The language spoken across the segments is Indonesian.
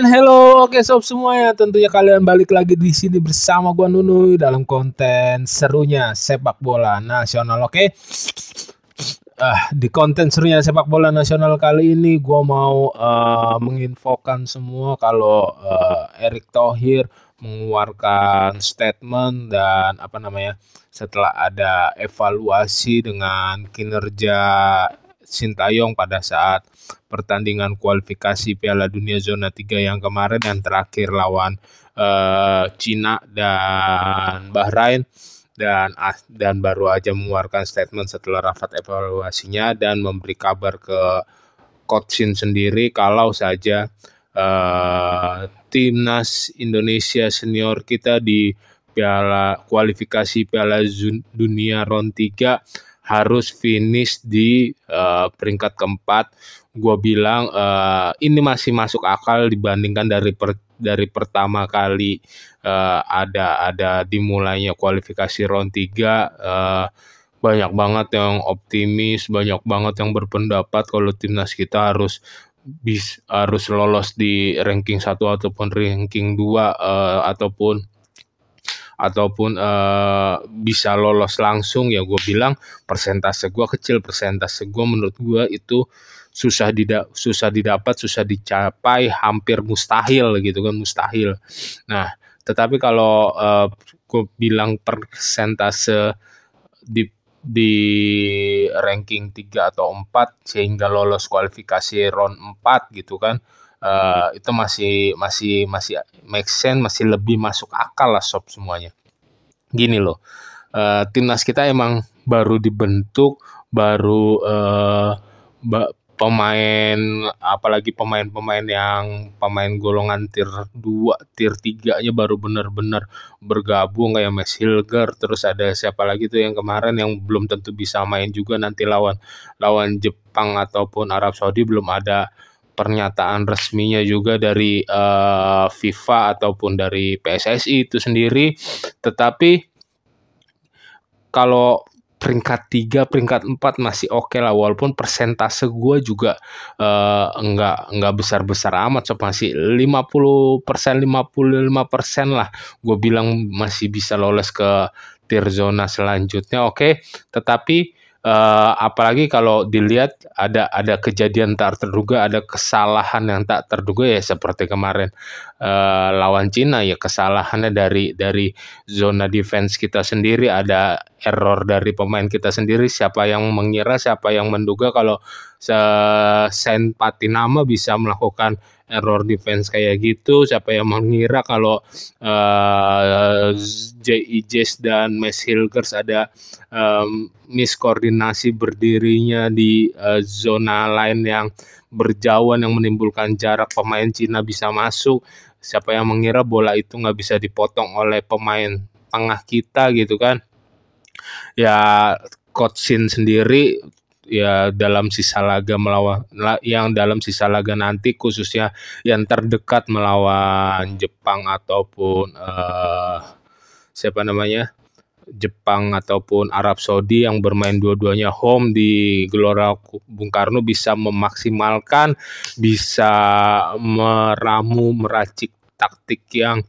Hello, oke sob semuanya. Tentunya kalian balik lagi di sini bersama gua Nunu dalam konten serunya sepak bola nasional. Oke. Di konten serunya sepak bola nasional kali ini gua mau menginfokan semua kalau Erick Thohir mengeluarkan statement dan setelah ada evaluasi dengan kinerja Sintayong pada saat pertandingan kualifikasi Piala Dunia Zona 3 yang kemarin yang terakhir lawan Cina dan Bahrain, dan baru aja mengeluarkan statement setelah rapat evaluasinya dan memberi kabar ke Coach Shin sendiri kalau saja timnas Indonesia senior kita di kualifikasi Piala Dunia Round 3 harus finish di peringkat keempat. Gue bilang ini masih masuk akal dibandingkan dari pertama kali ada dimulainya kualifikasi round 3. Banyak banget yang optimis, banyak banget yang berpendapat kalau timnas kita harus lolos di ranking 1 ataupun ranking 2 ataupun bisa lolos langsung. Ya gue bilang persentase gue kecil, persentase gue menurut gue itu susah didapat, susah dicapai, hampir mustahil gitu kan, mustahil. Nah tetapi kalau gue bilang persentase di ranking 3 atau 4 sehingga lolos kualifikasi round 4 gitu kan, itu masih make sense, masih lebih masuk akal lah sob semuanya. Gini loh, timnas kita emang baru dibentuk, baru pemain golongan tier 2, tier 3-nya baru benar-benar bergabung kayak Mes Hilger, terus ada siapa lagi tuh yang kemarin yang belum tentu bisa main juga nanti lawan Jepang ataupun Arab Saudi, belum ada pernyataan resminya juga dari FIFA ataupun dari PSSI itu sendiri. Tetapi kalau peringkat 3, peringkat 4 masih oke lah, walaupun persentase gue juga enggak besar-besar amat, so masih 50%, 55% lah. Gue bilang masih bisa lolos ke tier zona selanjutnya, oke. Tetapi apalagi kalau dilihat ada kejadian tak terduga, ada kesalahan yang tak terduga ya seperti kemarin lawan Cina, ya kesalahannya dari zona defense kita sendiri, ada error dari pemain kita sendiri. Siapa yang mengira, siapa yang menduga kalau Saint Patinama bisa melakukan error defense kayak gitu? Siapa yang mengira kalau J.I.Jes dan Mes Hilgers ada miskoordinasi berdirinya di zona lain yang berjauhan yang menimbulkan jarak, pemain Cina bisa masuk. Siapa yang mengira bola itu nggak bisa dipotong oleh pemain tengah kita gitu kan? Ya Coach Shin sendiri ya dalam sisa laga nanti, khususnya yang terdekat melawan Jepang ataupun Jepang ataupun Arab Saudi yang bermain dua-duanya home di Gelora Bung Karno, bisa memaksimalkan, bisa meracik taktik yang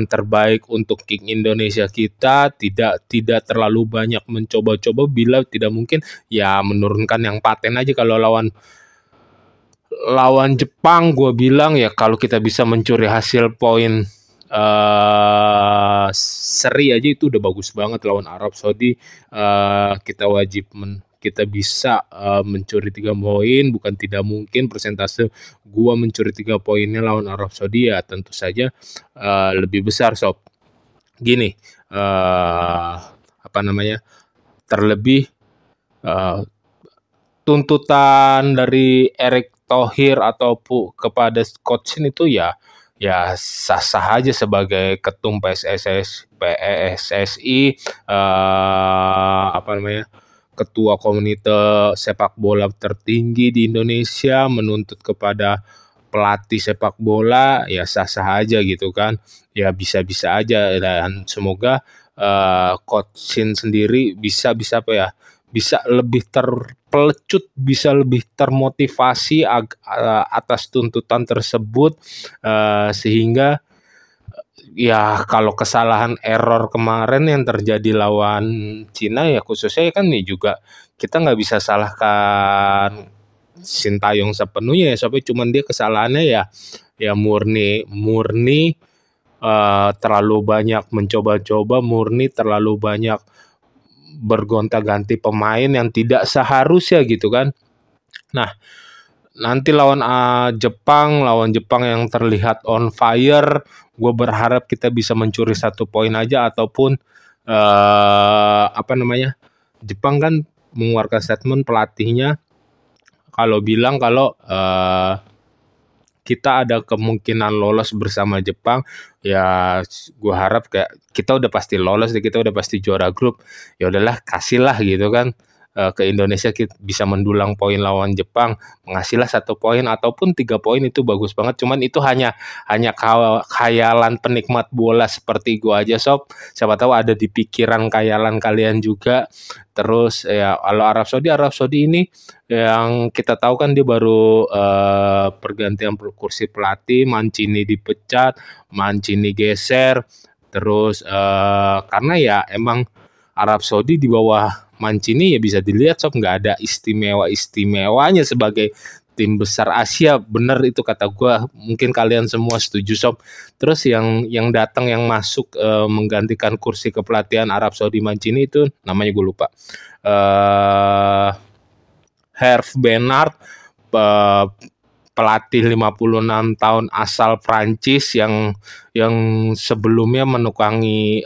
terbaik untuk King Indonesia kita. Tidak terlalu banyak mencoba-coba, bila tidak mungkin ya menurunkan yang paten aja. Kalau lawan Jepang gue bilang ya kalau kita bisa mencuri hasil poin seri aja itu udah bagus banget. Lawan Arab Saudi kita bisa mencuri 3 poin, bukan tidak mungkin. Persentase gua mencuri 3 poinnya lawan Arab Saudi ya tentu saja lebih besar sob. Gini, terlebih tuntutan dari Erick Thohir ataupun kepada Coach Shin itu ya sah-sah aja sebagai ketum PSSI, ketua komite sepak bola tertinggi di Indonesia menuntut kepada pelatih sepak bola, ya sah-sah aja gitu kan. Ya bisa-bisa aja, dan semoga Coach Shin sendiri bisa lebih pelecut bisa lebih termotivasi atas tuntutan tersebut, sehingga ya kalau kesalahan error kemarin yang terjadi lawan Cina ya khususnya kan nih juga kita nggak bisa salahkan Sintayong sepenuhnya ya, sampai cuman dia kesalahannya ya murni terlalu banyak mencoba-coba, murni terlalu banyak bergonta-ganti pemain yang tidak seharusnya gitu kan. Nah, nanti lawan Jepang yang terlihat on fire, gue berharap kita bisa mencuri 1 poin aja, ataupun Jepang kan mengeluarkan statement pelatihnya kalau bilang kalau kita ada kemungkinan lolos bersama Jepang. Ya gue harap kayak kita udah pasti lolos, kita udah pasti juara grup, ya udahlah kasihlah gitu kan ke Indonesia, kita bisa mendulang poin lawan Jepang, mengasihlah 1 poin ataupun 3 poin itu bagus banget. Cuman itu hanya khayalan penikmat bola seperti gua aja sob, siapa tahu ada di pikiran khayalan kalian juga. Terus ya kalau Arab Saudi ini yang kita tahu kan dia baru pergantian kursi pelatih, Mancini dipecat, Mancini geser. Terus karena ya emang Arab Saudi di bawah Mancini ya bisa dilihat sob, nggak ada istimewanya sebagai tim besar Asia. Bener itu kata gue, mungkin kalian semua setuju sob. Terus yang datang yang masuk menggantikan kursi kepelatihan Arab Saudi Mancini itu namanya gue lupa, Hervé Renard, pelatih 56 tahun asal Prancis yang sebelumnya menukangi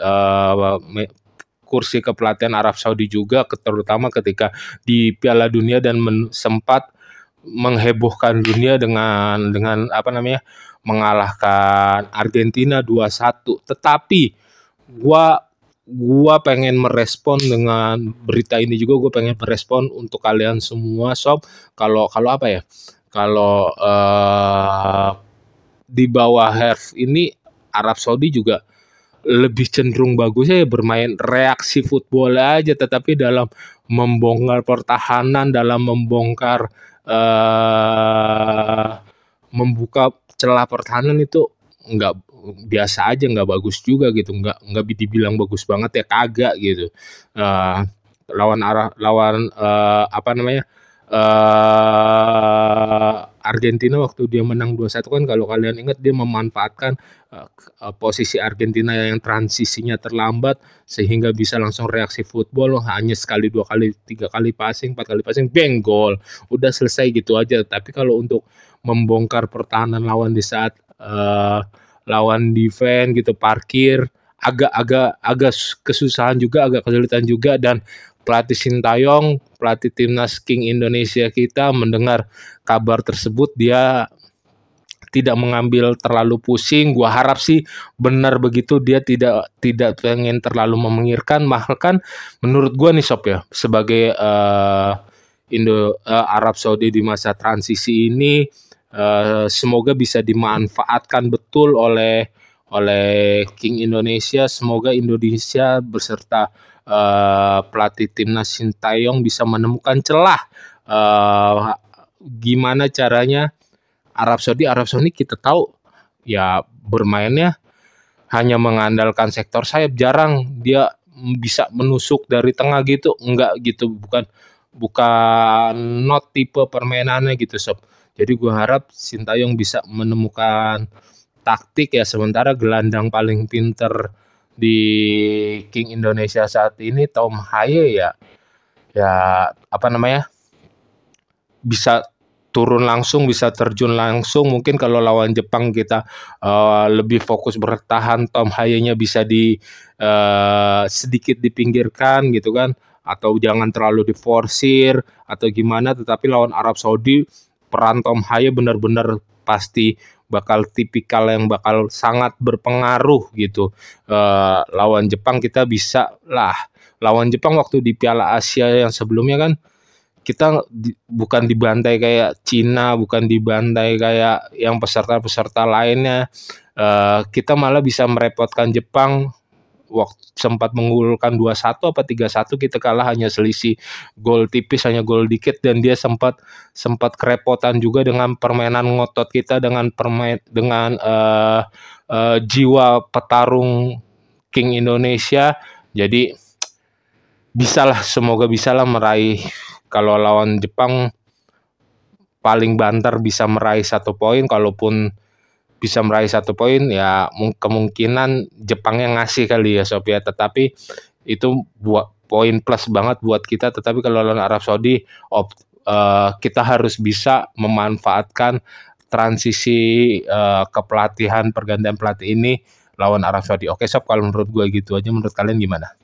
kursi kepelatihan Arab Saudi juga, terutama ketika di Piala Dunia dan sempat menghebohkan dunia dengan mengalahkan Argentina 2-1. Tetapi gua pengen merespon dengan berita ini juga, gua pengen merespon untuk kalian semua sob. Kalau di bawah Herve ini Arab Saudi juga lebih cenderung bagusnya ya bermain reaksi football aja, tetapi dalam membongkar pertahanan, dalam membongkar membuka celah pertahanan itu nggak biasa aja, nggak bagus juga gitu, nggak dibilang bagus banget ya kagak gitu. Lawan Argentina waktu dia menang 2-1 kan, kalau kalian ingat dia memanfaatkan posisi Argentina yang transisinya terlambat sehingga bisa langsung reaksi football, hanya sekali, 2 kali, 3 kali passing, 4 kali passing, bang, gol. Udah selesai gitu aja. Tapi kalau untuk membongkar pertahanan lawan di saat lawan defense gitu, parkir, agak kesusahan juga, agak kesulitan juga. Dan pelatih Sintayong, pelatih timnas King Indonesia kita, mendengar kabar tersebut dia tidak mengambil terlalu pusing. Gua harap sih benar begitu, dia tidak pengen terlalu memikirkan. Bahkan menurut gua nih sob ya, sebagai Arab Saudi di masa transisi ini, semoga bisa dimanfaatkan betul oleh King Indonesia. Semoga Indonesia beserta pelatih timnas Sintayong bisa menemukan celah gimana caranya Arab Saudi kita tahu ya bermainnya hanya mengandalkan sektor sayap, jarang dia bisa menusuk dari tengah gitu, enggak gitu, bukan not tipe permainannya gitu sob. Jadi gue harap Sintayong bisa menemukan taktik ya. Sementara gelandang paling pinter di King Indonesia saat ini Tom Haye ya bisa turun langsung, bisa terjun langsung. Mungkin kalau lawan Jepang kita lebih fokus bertahan, Tom Haye-nya bisa sedikit dipinggirkan gitu kan, atau jangan terlalu diforsir atau gimana. Tetapi lawan Arab Saudi, peran Tom Haye benar-benar pasti bakal tipikal yang bakal sangat berpengaruh gitu. Lawan Jepang kita bisa lah. Lawan Jepang waktu di Piala Asia yang sebelumnya kan, kita bukan dibantai kayak Cina, bukan dibantai kayak yang peserta-peserta lainnya. Kita malah bisa merepotkan Jepang waktu sempat mengunggulkan 2-1 apa 3-1, kita kalah hanya selisih gol tipis, hanya gol dikit, dan dia sempat kerepotan juga dengan permainan ngotot kita, dengan jiwa petarung King Indonesia. Jadi semoga bisalah meraih, kalau lawan Jepang paling banter bisa meraih 1 poin. Kalaupun bisa meraih 1 poin ya kemungkinan Jepangnya ngasih kali ya Sob ya, tetapi itu buat poin plus banget buat kita. Tetapi kalau lawan Arab Saudi kita harus bisa memanfaatkan transisi kepelatihan, pergantian pelatih ini lawan Arab Saudi. Oke Sob, kalau menurut gue gitu aja. Menurut kalian gimana?